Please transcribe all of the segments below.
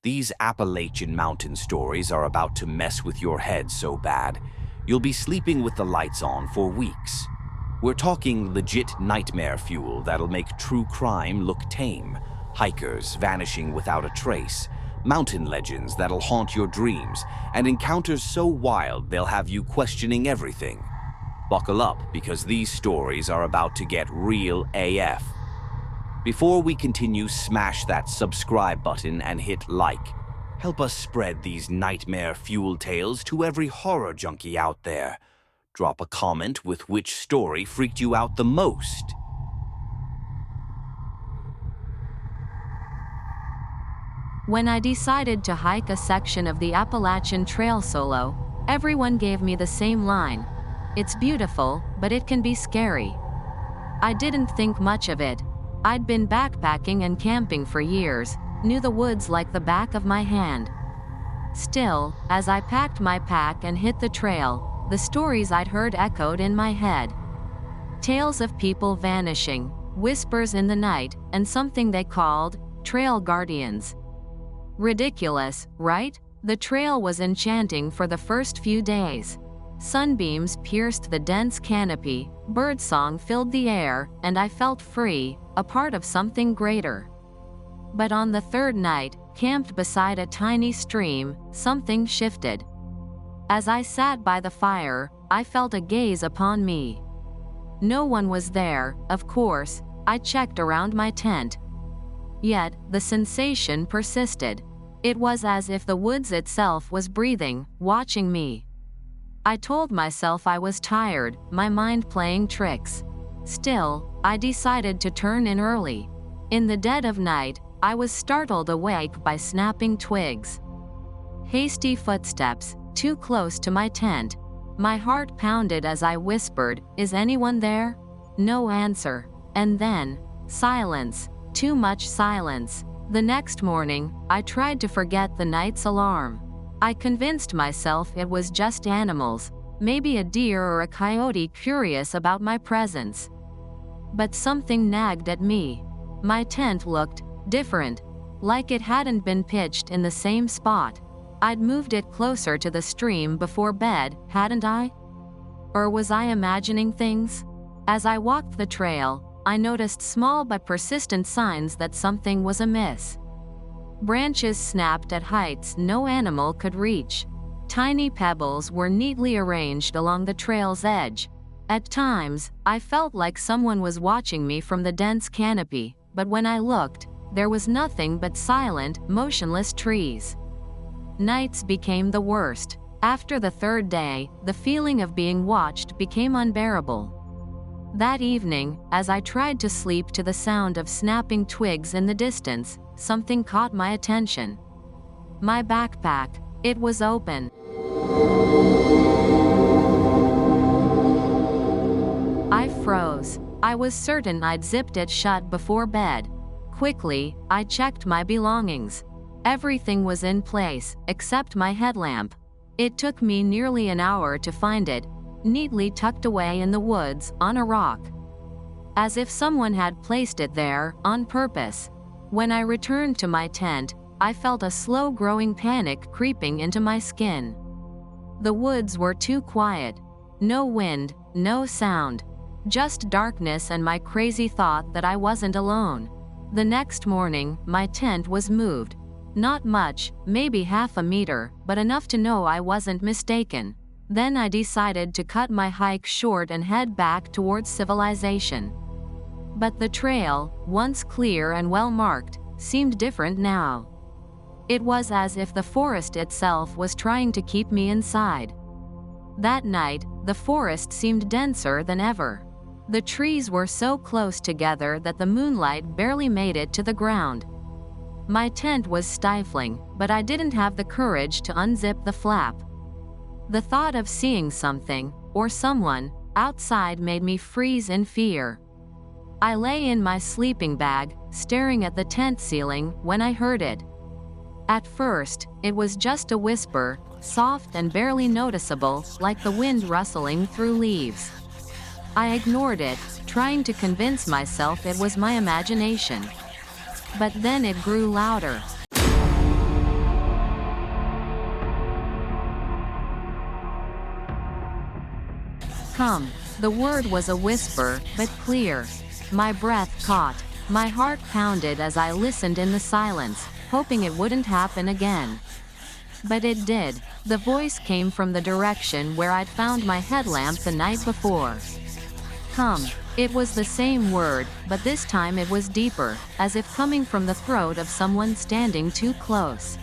These Appalachian Mountain stories are about to mess with your head so bad, you'll be sleeping with the lights on for weeks. We're talking legit nightmare fuel that'll make true crime look tame, hikers vanishing without a trace, mountain legends that'll haunt your dreams, and encounters so wild they'll have you questioning everything. Buckle up, because these stories are about to get real AF. Before we continue, smash that subscribe button and hit like. Help us spread these nightmare fuel tales to every horror junkie out there. Drop a comment with which story freaked you out the most. When I decided to hike a section of the Appalachian Trail solo, everyone gave me the same line. It's beautiful, but it can be scary. I didn't think much of it. I'd been backpacking and camping for years, knew the woods like the back of my hand. Still, as I packed my pack and hit the trail, the stories I'd heard echoed in my head. Tales of people vanishing, whispers in the night, and something they called trail guardians. Ridiculous, right? The trail was enchanting for the first few days. Sunbeams pierced the dense canopy, birdsong filled the air, and I felt free, a part of something greater. But on the third night, camped beside a tiny stream, something shifted. As I sat by the fire, I felt a gaze upon me. No one was there, of course. I checked around my tent. Yet, the sensation persisted. It was as if the woods itself was breathing, watching me. I told myself I was tired, my mind playing tricks. Still, I decided to turn in early. In the dead of night, I was startled awake by snapping twigs. Hasty footsteps, too close to my tent. My heart pounded as I whispered, "Is anyone there?" No answer. And then, silence. Too much silence. The next morning, I tried to forget the night's alarm. I convinced myself it was just animals, maybe a deer or a coyote curious about my presence. But something nagged at me. My tent looked different, like it hadn't been pitched in the same spot. I'd moved it closer to the stream before bed, hadn't I? Or was I imagining things? As I walked the trail, I noticed small but persistent signs that something was amiss. Branches snapped at heights no animal could reach. Tiny pebbles were neatly arranged along the trail's edge. At times, I felt like someone was watching me from the dense canopy, but when I looked, there was nothing but silent, motionless trees. Nights became the worst. After the third day, the feeling of being watched became unbearable. That evening, as I tried to sleep to the sound of snapping twigs in the distance, something caught my attention. My backpack. It was open. I froze. I was certain I'd zipped it shut before bed. Quickly, I checked my belongings. Everything was in place, except my headlamp. It took me nearly an hour to find it, neatly tucked away in the woods, on a rock. As if someone had placed it there, on purpose. When I returned to my tent, I felt a slow-growing panic creeping into my skin. The woods were too quiet. No wind, no sound. Just darkness and my crazy thought that I wasn't alone. The next morning, my tent was moved. Not much, maybe half a meter, but enough to know I wasn't mistaken. Then I decided to cut my hike short and head back towards civilization. But the trail, once clear and well-marked, seemed different now. It was as if the forest itself was trying to keep me inside. That night, the forest seemed denser than ever. The trees were so close together that the moonlight barely made it to the ground. My tent was stifling, but I didn't have the courage to unzip the flap. The thought of seeing something, or someone, outside made me freeze in fear. I lay in my sleeping bag, staring at the tent ceiling, when I heard it. At first, it was just a whisper, soft and barely noticeable, like the wind rustling through leaves. I ignored it, trying to convince myself it was my imagination. But then it grew louder. Come. The word was a whisper, but clear. My breath caught. My heart pounded as I listened in the silence, hoping it wouldn't happen again. But it did. The voice came from the direction where I'd found my headlamp the night before. Come. It was the same word, but this time it was deeper, as if coming from the throat of someone standing too close.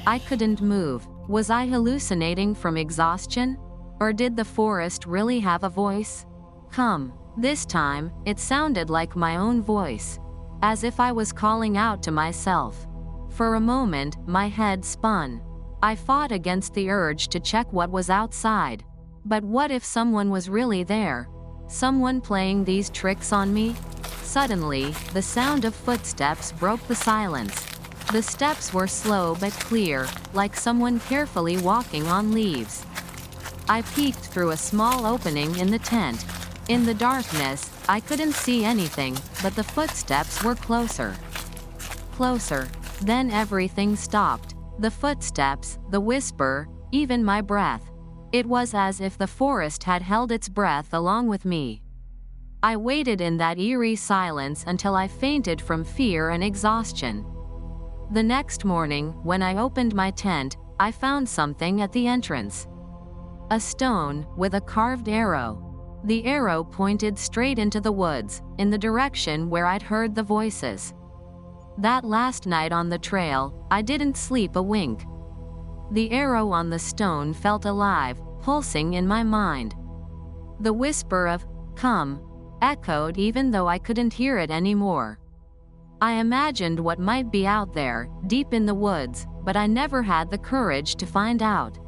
I couldn't move. Was I hallucinating from exhaustion? Or did the forest really have a voice? Come. This time, it sounded like my own voice, as if I was calling out to myself. For a moment, my head spun. I fought against the urge to check what was outside. But what if someone was really there? Someone playing these tricks on me? Suddenly, the sound of footsteps broke the silence. The steps were slow but clear, like someone carefully walking on leaves. I peeked through a small opening in the tent. In the darkness, I couldn't see anything, but the footsteps were closer. Closer. Then everything stopped. The footsteps, the whisper, even my breath. It was as if the forest had held its breath along with me. I waited in that eerie silence until I fainted from fear and exhaustion. The next morning, when I opened my tent, I found something at the entrance. A stone with a carved arrow. The arrow pointed straight into the woods, in the direction where I'd heard the voices. That last night on the trail, I didn't sleep a wink. The arrow on the stone felt alive, pulsing in my mind. The whisper of, "Come," echoed even though I couldn't hear it anymore. I imagined what might be out there, deep in the woods, but I never had the courage to find out.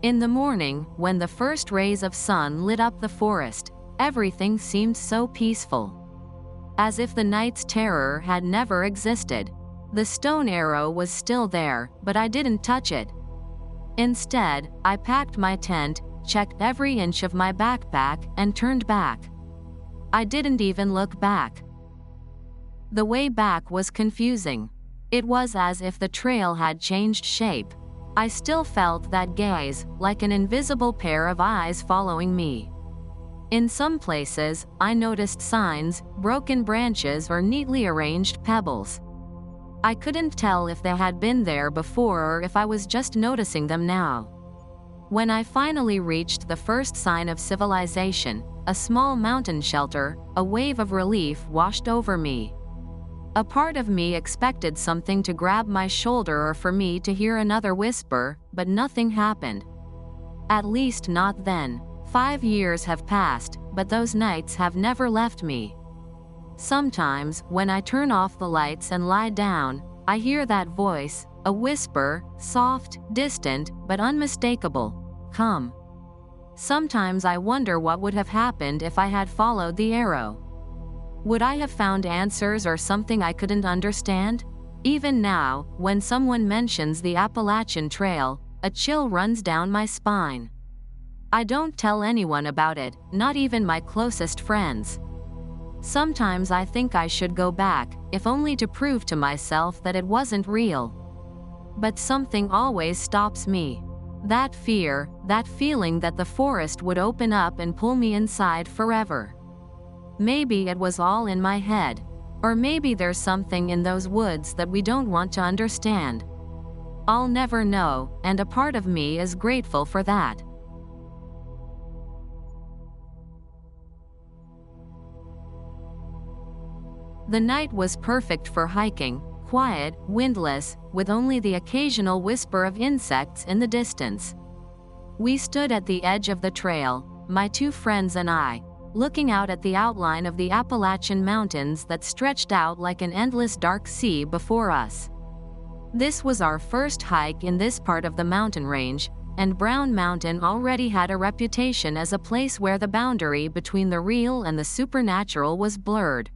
In the morning, when the first rays of sun lit up the forest, everything seemed so peaceful. As if the night's terror had never existed. The stone arrow was still there, but I didn't touch it. Instead, I packed my tent, checked every inch of my backpack, and turned back. I didn't even look back. The way back was confusing. It was as if the trail had changed shape. I still felt that gaze, like an invisible pair of eyes following me. In some places, I noticed signs, broken branches, or neatly arranged pebbles. I couldn't tell if they had been there before or if I was just noticing them now. When I finally reached the first sign of civilization, a small mountain shelter, a wave of relief washed over me. A part of me expected something to grab my shoulder or for me to hear another whisper, but nothing happened. At least not then. 5 years have passed, but those nights have never left me. Sometimes, when I turn off the lights and lie down, I hear that voice, a whisper, soft, distant, but unmistakable. Come. Sometimes I wonder what would have happened if I had followed the arrow. Would I have found answers or something I couldn't understand? Even now, when someone mentions the Appalachian Trail, a chill runs down my spine. I don't tell anyone about it, not even my closest friends. Sometimes I think I should go back, if only to prove to myself that it wasn't real. But something always stops me. That fear, that feeling that the forest would open up and pull me inside forever. Maybe it was all in my head. Or maybe there's something in those woods that we don't want to understand. I'll never know, and a part of me is grateful for that. The night was perfect for hiking, quiet, windless, with only the occasional whisper of insects in the distance. We stood at the edge of the trail, my 2 friends and I, looking out at the outline of the Appalachian Mountains that stretched out like an endless dark sea before us. This was our first hike in this part of the mountain range, and Brown Mountain already had a reputation as a place where the boundary between the real and the supernatural was blurred.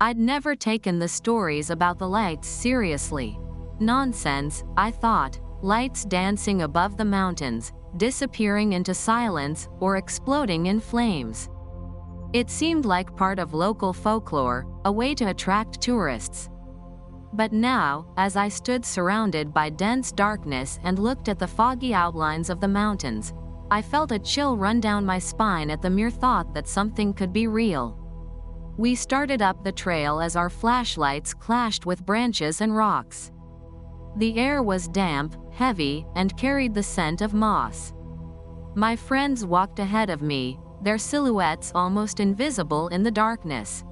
I'd never taken the stories about the lights seriously. Nonsense, I thought. Lights dancing above the mountains, disappearing into silence, or exploding in flames. It seemed like part of local folklore, a way to attract tourists. But now, as I stood surrounded by dense darkness and looked at the foggy outlines of the mountains, I felt a chill run down my spine at the mere thought that something could be real. We started up the trail as our flashlights clashed with branches and rocks. The air was damp, heavy, and carried the scent of moss. My friends walked ahead of me, their silhouettes almost invisible in the darkness.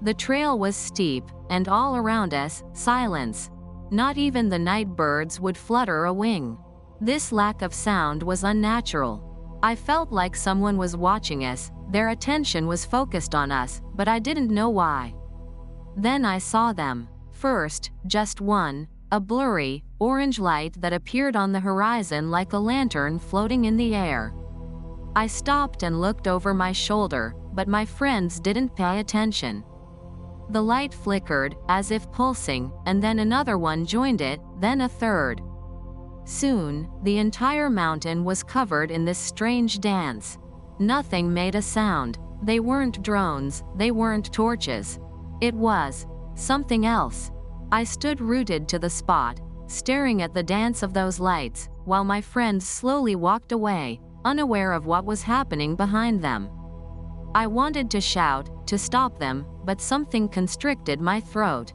The trail was steep, and all around us, silence. Not even the night birds would flutter a wing. This lack of sound was unnatural. I felt like someone was watching us, their attention was focused on us, but I didn't know why. Then I saw them. First, just one, a blurry, orange light that appeared on the horizon like a lantern floating in the air. I stopped and looked over my shoulder, but my friends didn't pay attention. The light flickered, as if pulsing, and then another one joined it, then a third. Soon, the entire mountain was covered in this strange dance. Nothing made a sound. They weren't drones, they weren't torches. It was something else. I stood rooted to the spot, staring at the dance of those lights, while my friends slowly walked away, unaware of what was happening behind them. I wanted to shout, to stop them, but something constricted my throat.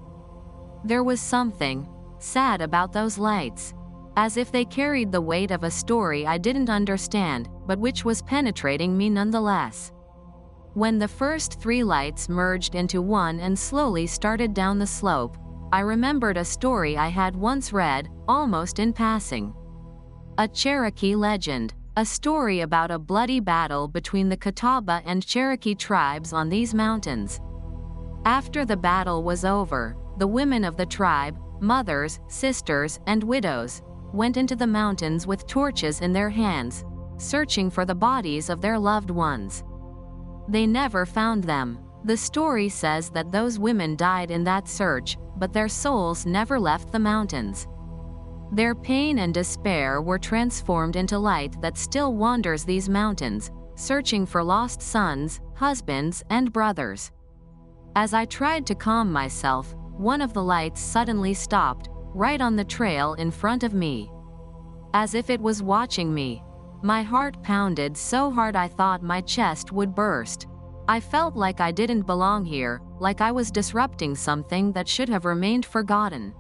There was something sad about those lights, as if they carried the weight of a story I didn't understand, but which was penetrating me nonetheless. When the first three lights merged into one and slowly started down the slope, I remembered a story I had once read, almost in passing. A Cherokee legend, a story about a bloody battle between the Catawba and Cherokee tribes on these mountains. After the battle was over, the women of the tribe, mothers, sisters, and widows, went into the mountains with torches in their hands, searching for the bodies of their loved ones. They never found them. The story says that those women died in that search, but their souls never left the mountains. Their pain and despair were transformed into light that still wanders these mountains, searching for lost sons, husbands, and brothers. As I tried to calm myself, one of the lights suddenly stopped, right on the trail in front of me. As if it was watching me. My heart pounded so hard I thought my chest would burst. I felt like I didn't belong here, like I was disrupting something that should have remained forgotten.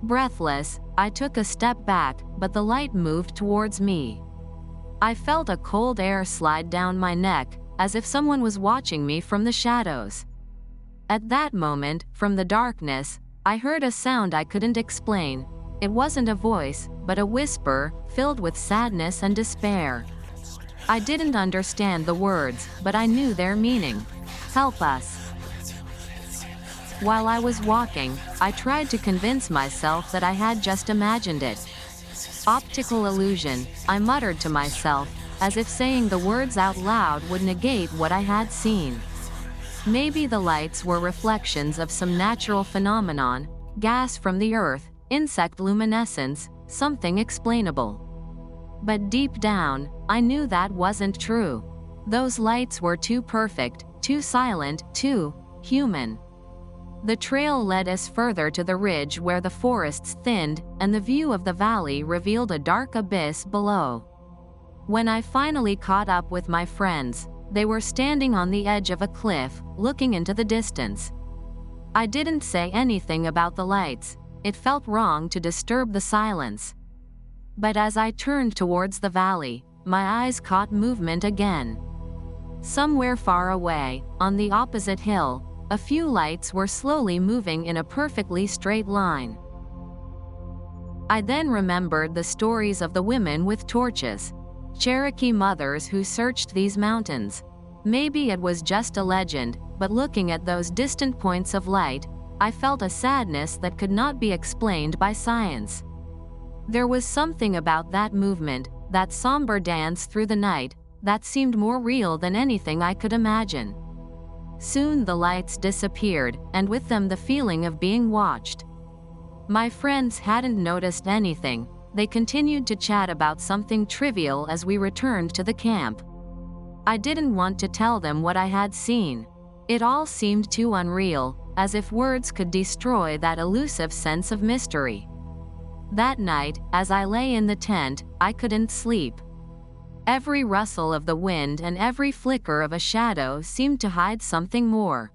Breathless, I took a step back, but the light moved towards me. I felt a cold air slide down my neck, as if someone was watching me from the shadows. At that moment, from the darkness, I heard a sound I couldn't explain. It wasn't a voice, but a whisper, filled with sadness and despair. I didn't understand the words, but I knew their meaning. Help us. While I was walking, I tried to convince myself that I had just imagined it. Optical illusion, I muttered to myself, as if saying the words out loud would negate what I had seen. Maybe the lights were reflections of some natural phenomenon, gas from the earth, insect luminescence, something explainable. But deep down, I knew that wasn't true. Those lights were too perfect, too silent, too human. The trail led us further to the ridge where the forests thinned, and the view of the valley revealed a dark abyss below. When I finally caught up with my friends, they were standing on the edge of a cliff, looking into the distance. I didn't say anything about the lights. It felt wrong to disturb the silence. But as I turned towards the valley, my eyes caught movement again. Somewhere far away, on the opposite hill, a few lights were slowly moving in a perfectly straight line. I then remembered the stories of the women with torches, Cherokee mothers who searched these mountains. Maybe it was just a legend, but looking at those distant points of light, I felt a sadness that could not be explained by science. There was something about that movement, that somber dance through the night, that seemed more real than anything I could imagine. Soon the lights disappeared, and with them the feeling of being watched. My friends hadn't noticed anything. They continued to chat about something trivial as we returned to the camp. I didn't want to tell them what I had seen. It all seemed too unreal, as if words could destroy that elusive sense of mystery. That night, as I lay in the tent, I couldn't sleep. Every rustle of the wind and every flicker of a shadow seemed to hide something more.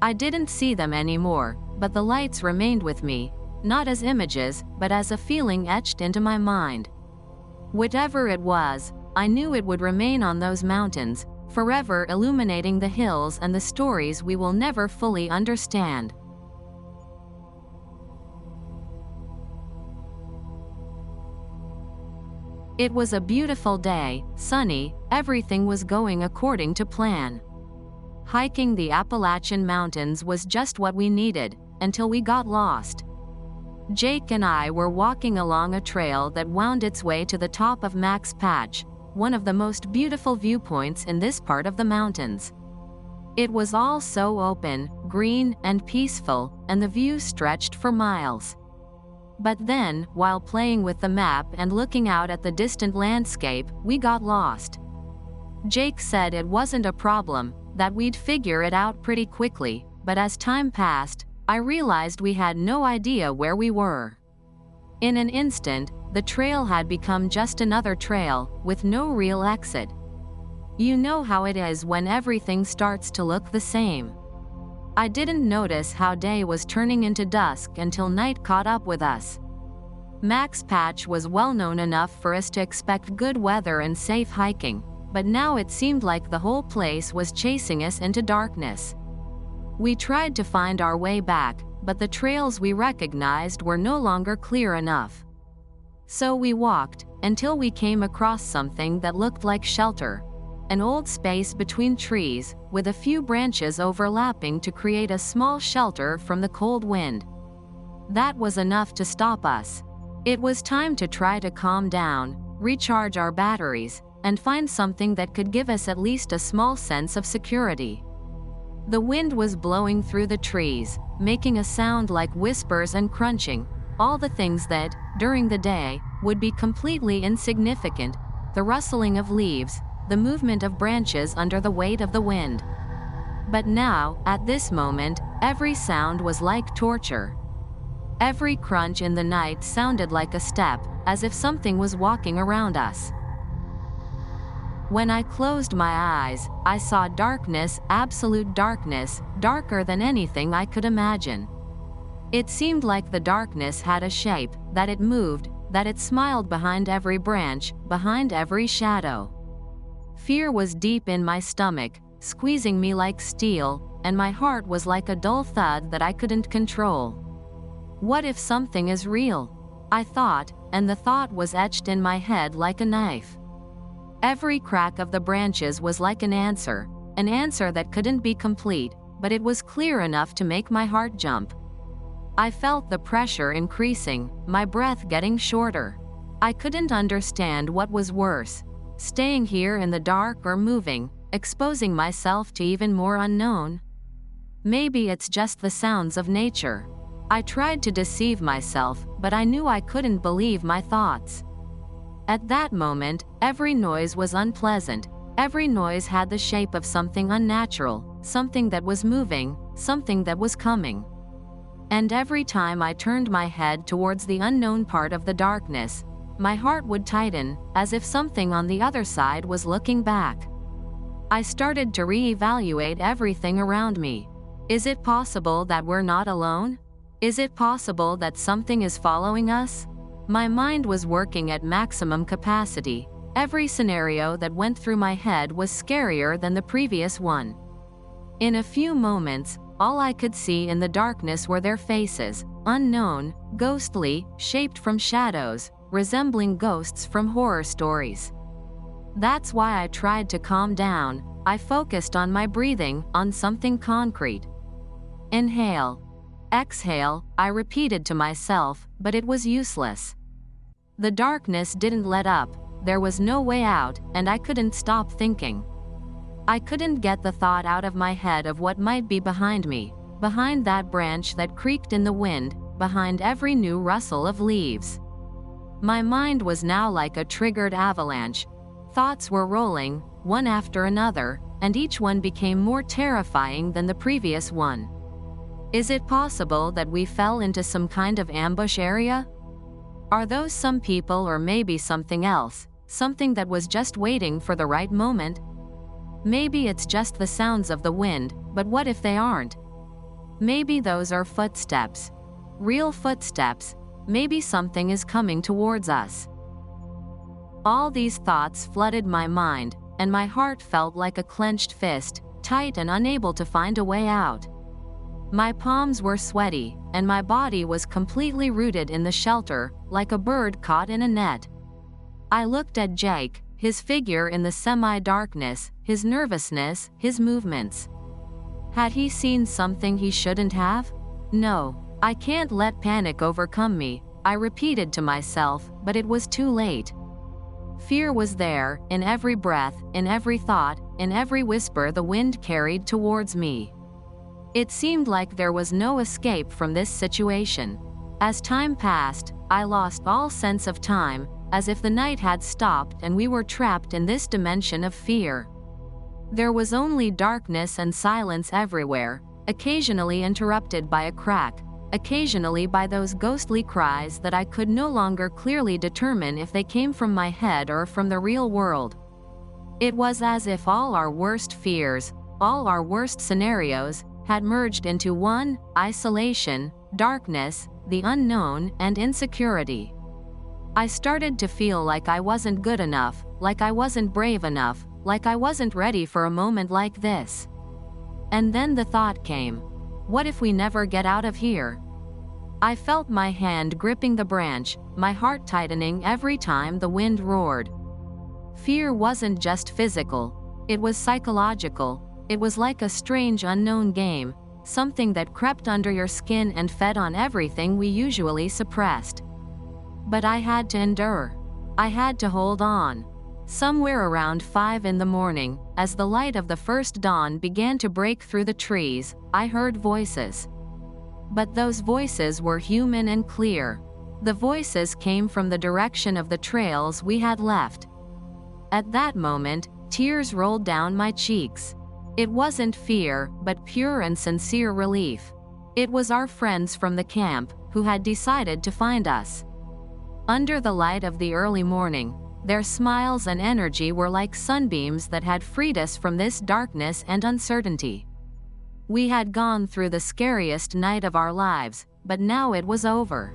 I didn't see them anymore, but the lights remained with me, not as images, but as a feeling etched into my mind. Whatever it was, I knew it would remain on those mountains, forever illuminating the hills and the stories we will never fully understand. It was a beautiful day, sunny, everything was going according to plan. Hiking the Appalachian Mountains was just what we needed, until we got lost. Jake and I were walking along a trail that wound its way to the top of Max Patch, one of the most beautiful viewpoints in this part of the mountains. It was all so open, green, and peaceful, and the view stretched for miles. But then, while playing with the map and looking out at the distant landscape, we got lost. Jake said it wasn't a problem, that we'd figure it out pretty quickly, but as time passed, I realized we had no idea where we were. In an instant, the trail had become just another trail, with no real exit. You know how it is when everything starts to look the same. I didn't notice how day was turning into dusk until night caught up with us. Max Patch was well known enough for us to expect good weather and safe hiking, but now it seemed like the whole place was chasing us into darkness. We tried to find our way back, but the trails we recognized were no longer clear enough. So we walked, until we came across something that looked like shelter. An old space between trees, with a few branches overlapping to create a small shelter from the cold wind. That was enough to stop us. It was time to try to calm down, recharge our batteries, and find something that could give us at least a small sense of security. The wind was blowing through the trees, making a sound like whispers and crunching, all the things that, during the day, would be completely insignificant, the rustling of leaves, the movement of branches under the weight of the wind. But now, at this moment, every sound was like torture. Every crunch in the night sounded like a step, as if something was walking around us. When I closed my eyes, I saw darkness, absolute darkness, darker than anything I could imagine. It seemed like the darkness had a shape, that it moved, that it smiled behind every branch, behind every shadow. Fear was deep in my stomach, squeezing me like steel, and my heart was like a dull thud that I couldn't control. What if something is real? I thought, and the thought was etched in my head like a knife. Every crack of the branches was like an answer that couldn't be complete, but it was clear enough to make my heart jump. I felt the pressure increasing, my breath getting shorter. I couldn't understand what was worse, staying here in the dark or moving, exposing myself to even more unknown. Maybe it's just the sounds of nature. I tried to deceive myself, but I knew I couldn't believe my thoughts. At that moment, every noise was unpleasant. Every noise had the shape of something unnatural, something that was moving, something that was coming. And every time I turned my head towards the unknown part of the darkness, my heart would tighten, as if something on the other side was looking back. I started to re-evaluate everything around me. Is it possible that we're not alone? Is it possible that something is following us? My mind was working at maximum capacity. Every scenario that went through my head was scarier than the previous one. In a few moments, all I could see in the darkness were their faces, unknown, ghostly, shaped from shadows, resembling ghosts from horror stories. That's why I tried to calm down. I focused on my breathing, on something concrete. Inhale. Exhale, I repeated to myself, but it was useless. The darkness didn't let up, there was no way out, and I couldn't stop thinking. I couldn't get the thought out of my head of what might be behind me, behind that branch that creaked in the wind, behind every new rustle of leaves. My mind was now like a triggered avalanche. Thoughts were rolling, one after another, and each one became more terrifying than the previous one. Is it possible that we fell into some kind of ambush area? Are those some people or maybe something else, something that was just waiting for the right moment? Maybe it's just the sounds of the wind, but what if they aren't? Maybe those are footsteps. Real footsteps. Maybe something is coming towards us. All these thoughts flooded my mind, and my heart felt like a clenched fist, tight and unable to find a way out. My palms were sweaty, and my body was completely rooted in the shelter, like a bird caught in a net. I looked at Jake, his figure in the semi-darkness, his nervousness, his movements. Had he seen something he shouldn't have? No, I can't let panic overcome me, I repeated to myself, but it was too late. Fear was there, in every breath, in every thought, in every whisper the wind carried towards me. It seemed like there was no escape from this situation. As time passed, I lost all sense of time, as if the night had stopped and we were trapped in this dimension of fear. There was only darkness and silence everywhere, occasionally interrupted by a crack, occasionally by those ghostly cries that I could no longer clearly determine if they came from my head or from the real world. It was as if all our worst fears, all our worst scenarios, had merged into one: isolation, darkness, the unknown, and insecurity. I started to feel like I wasn't good enough, like I wasn't brave enough, like I wasn't ready for a moment like this. And then the thought came, what if we never get out of here? I felt my hand gripping the branch, my heart tightening every time the wind roared. Fear wasn't just physical, it was psychological. It was like a strange unknown game, something that crept under your skin and fed on everything we usually suppressed. But I had to endure. I had to hold on. Somewhere around 5 in the morning, as the light of the first dawn began to break through the trees, I heard voices. But those voices were human and clear. The voices came from the direction of the trails we had left. At that moment, tears rolled down my cheeks. It wasn't fear, but pure and sincere relief. It was our friends from the camp, who had decided to find us. Under the light of the early morning, their smiles and energy were like sunbeams that had freed us from this darkness and uncertainty. We had gone through the scariest night of our lives, but now it was over.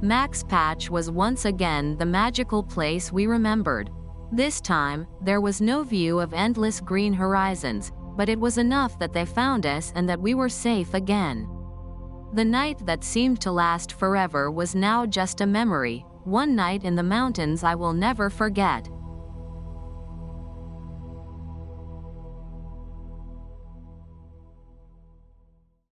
Max Patch was once again the magical place we remembered. This time, there was no view of endless green horizons, but it was enough that they found us and that we were safe again. The night that seemed to last forever was now just a memory, one night in the mountains I will never forget.